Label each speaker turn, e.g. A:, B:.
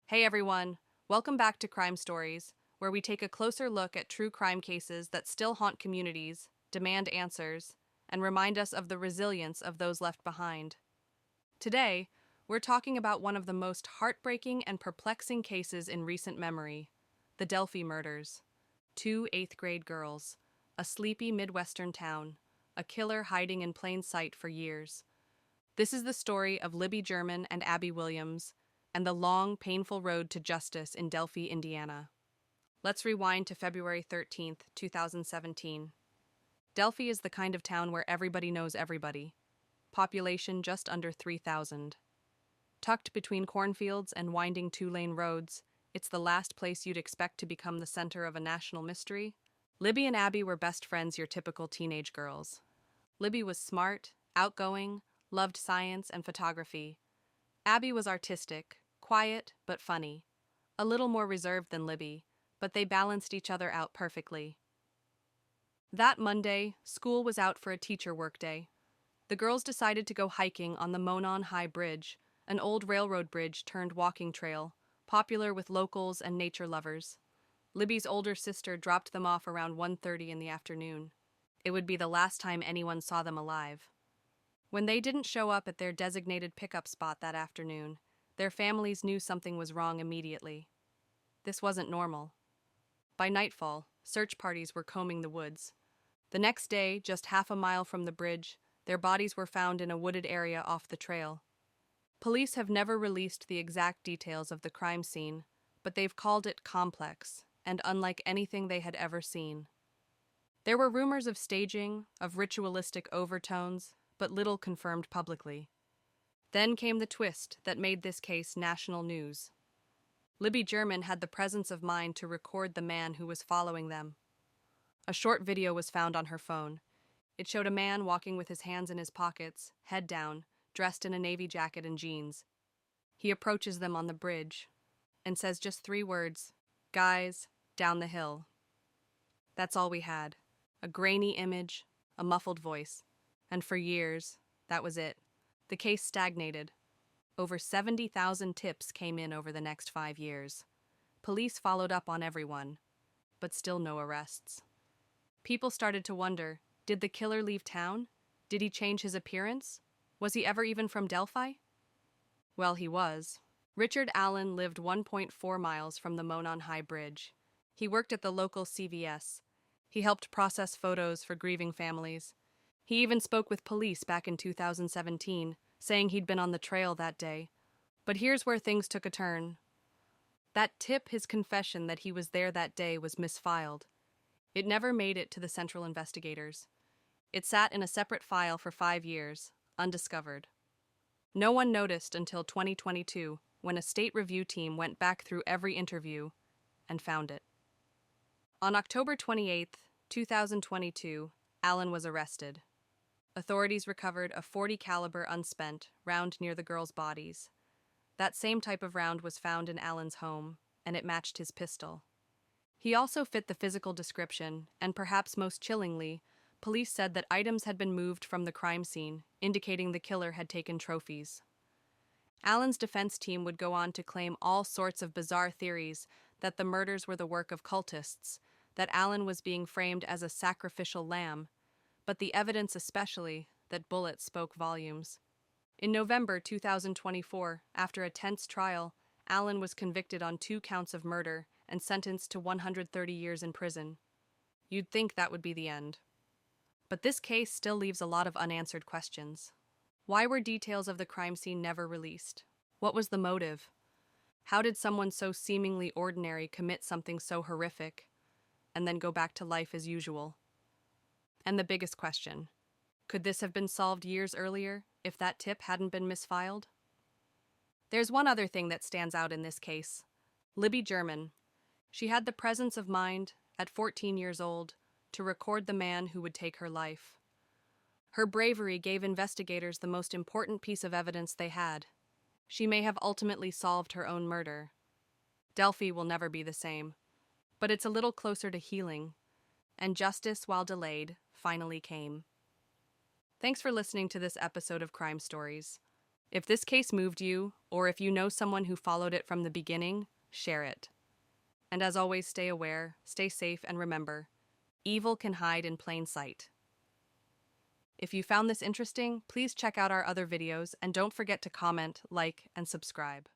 A: Hey everyone, welcome back to Crime Stories, where we take a closer look at true crime cases that still haunt communities, demand answers, and remind us of the resilience of those left behind. Today, we're talking about one of the most heartbreaking and perplexing cases in recent memory, the Delphi Murders. Two eighth-grade girls, a sleepy Midwestern town, a killer hiding in plain sight for years. This is the story of Libby German and Abby Williams, and the long, painful road to justice in Delphi, Indiana. Let's rewind to February 13th, 2017. Delphi is the kind of town where everybody knows everybody. Population just under 3,000. Tucked between cornfields and winding two-lane roads, it's the last place you'd expect to become the center of a national mystery. Libby and Abby were best friends, your typical teenage girls. Libby was smart, outgoing, loved science and photography. Abby was artistic, quiet but funny, a little more reserved than Libby, but they balanced each other out perfectly. That Monday, school was out for a teacher workday. The girls decided to go hiking on the Monon High Bridge, an old railroad bridge turned walking trail, popular with locals and nature lovers. Libby's older sister dropped them off around 1:30 in the afternoon. It would be the last time anyone saw them alive. When they didn't show up at their designated pickup spot that afternoon, their families knew something was wrong immediately. This wasn't normal. By nightfall, search parties were combing the woods. The next day, just half a mile from the bridge, their bodies were found in a wooded area off the trail. Police have never released the exact details of the crime scene, but they've called it complex and unlike anything they had ever seen. There were rumors of staging, of ritualistic overtones, but little confirmed publicly. Then came the twist that made this case national news. Libby German had the presence of mind to record the man who was following them. A short video was found on her phone. It showed a man walking with his hands in his pockets, head down, dressed in a navy jacket and jeans. He approaches them on the bridge and says just 3 words, "Guys, down the hill." That's all we had. A grainy image, a muffled voice. And for years, that was it. The case stagnated. Over 70,000 tips came in over the next 5 years. Police followed up on everyone, but still no arrests. People started to wonder, did the killer leave town? Did he change his appearance? Was he ever even from Delphi? Well, he was. Richard Allen lived 1.4 miles from the Monon High Bridge. He worked at the local CVS. He helped process photos for grieving families. He even spoke with police back in 2017, saying he'd been on the trail that day. But here's where things took a turn. That tip, his confession that he was there that day, was misfiled. It never made it to the central investigators. It sat in a separate file for 5 years, undiscovered. No one noticed until 2022, when a state review team went back through every interview and found it. On October 28, 2022, Allen was arrested. Authorities recovered a .40 caliber unspent round near the girls' bodies. That same type of round was found in Allen's home, and it matched his pistol. He also fit the physical description, and perhaps most chillingly, police said that items had been moved from the crime scene, indicating the killer had taken trophies. Allen's defense team would go on to claim all sorts of bizarre theories, that the murders were the work of cultists, that Allen was being framed as a sacrificial lamb, but the evidence especially, that bullets spoke volumes. In November 2024, after a tense trial, Allen was convicted on 2 counts of murder and sentenced to 130 years in prison. You'd think that would be the end. But this case still leaves a lot of unanswered questions. Why were details of the crime scene never released? What was the motive? How did someone so seemingly ordinary commit something so horrific, and then go back to life as usual? And the biggest question, could this have been solved years earlier if that tip hadn't been misfiled? There's one other thing that stands out in this case. Libby German. She had the presence of mind, at 14 years old, to record the man who would take her life. Her bravery gave investigators the most important piece of evidence they had. She may have ultimately solved her own murder. Delphi will never be the same, but it's a little closer to healing, and justice, while delayed, finally came. Thanks for listening to this episode of Crime Stories. If this case moved you, or if you know someone who followed it from the beginning, share it. And as always, stay aware, stay safe, and remember, evil can hide in plain sight. If you found this interesting, please check out our other videos and don't forget to comment, like, and subscribe.